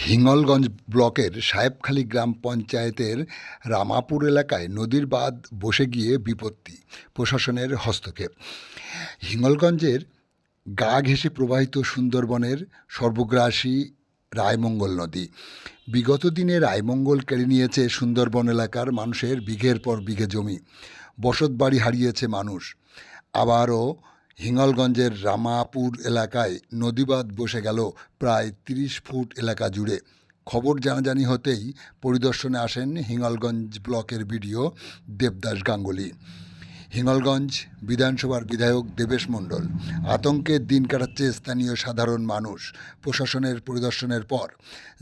হিঙ্গলগঞ্জ ব্লকের সাহেবখালী গ্রাম পঞ্চায়েতের রামাপুর এলাকায় নদীর বাঁধ বসে গিয়ে বিপত্তি, প্রশাসনের হস্তক্ষেপ। হিঙ্গলগঞ্জের গা ঘেঁষে প্রবাহিত সুন্দরবনের সর্বগ্রাসী রায়মঙ্গল নদী বিগত দিনে রায়মঙ্গল কেড়ে নিয়েছে সুন্দরবন এলাকার মানুষের বিঘের পর বিঘে জমি, বসতবাড়ি হারিয়েছে মানুষ। আবারও হিঙ্গলগঞ্জের রামাপুর এলাকায় নদীবাঁধ বসে গেল প্রায় 30 ফুট এলাকা জুড়ে। খবর জানাজানি হতেই পরিদর্শনে আসেন হিঙ্গলগঞ্জ ব্লকের বিডিও দেবদাস গাঙ্গুলি। হিঙ্গলগঞ্জ বিধানসভার বিধায়ক দেবেশ মণ্ডল। আতঙ্কের দিন কাটাচ্ছে স্থানীয় সাধারণ মানুষ। প্রশাসনের পরিদর্শনের পর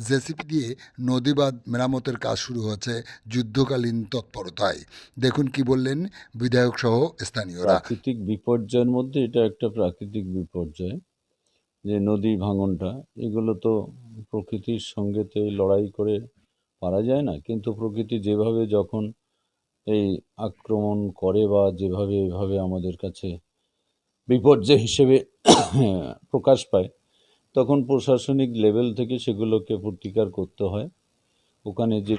জেসিপি দিয়ে নদীবাঁধ মেরামতের কাজ শুরু হয়েছে যুদ্ধকালীন তৎপরতায়। দেখুন কি বললেন বিধায়ক সহ স্থানীয়রা। প্রাকৃতিক বিপর্যয়ের মধ্যে এটা একটা প্রাকৃতিক বিপর্যয়, যে নদী ভাঙনটা, এগুলো তো প্রকৃতির সঙ্গে তো লড়াই করে পারা যায় না, কিন্তু প্রকৃতি যেভাবে যখন এই আক্রমণ করে বা যেভাবে এভাবে আমাদের কাছে বিপর্যয় হিসেবে প্রকাশ পায়, তখন প্রশাসনিক লেভেল থেকে সেগুলোকে প্রতিকার করতে হয়। ওখানে যে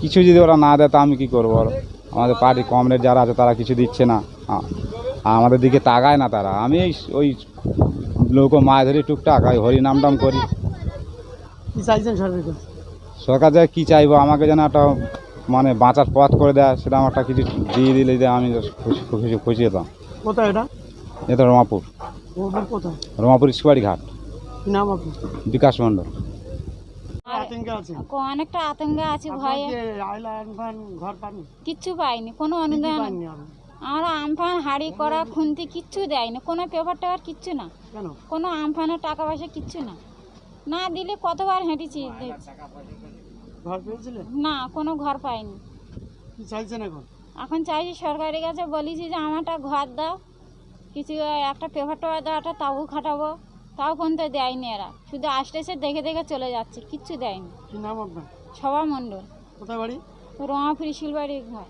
কিছু যদি ওরা না দেয় তা আমি কী করবো? আমাদের পার্টি কমরেড যারা আছে তারা কিছু দিচ্ছে না, আমাদের দিকে তাকায় না তারা। আমি ওই লোক মাছ ধরি টুকটাক, হরি নামটাম করি। সরকার যা কী চাইবো, আমাকে যেন একটা মানে বাঁচার পথ করে দেয়, সেটা আমার একটা কিছু দিয়ে দিলে যে আমি খুশি হতাম। কোথায় এটা? এটা রমাপুর। কোথায়? রমাপুর স্কোয়ারি ঘাট। কি নাম আপনার? বিকাশ মণ্ডল। অনেকটা আতঙ্কে আছি, ভয়ে ঘর পাননি, কিচ্ছু পাইনি, কোনো অনুদান। আমরা আমফান হাড়ি করা খুন্তি কিচ্ছু দেয়নি, কোনো পেপার টেপার কিচ্ছু না, কোনো আমফানের টাকা পয়সা কিচ্ছু না। না দিলে কতবার হেঁটেছি, না কোনো ঘর পাইনি। এখন চাইছি সরকারের কাছে, বলেছি যে আমারটা ঘর দাও, কিছু একটা পেপার টেপার দাও, একটা তাবু খাটাবো, তাও পর্যন্ত দেয়নি। এরা শুধু আসতেছে, দেখে দেখে চলে যাচ্ছে, কিচ্ছু দেয়নি। কি নাম আপনার? সভা মণ্ডল। কোথায় বাড়ি? রমাপুরি শিলবাড়ি ঘর।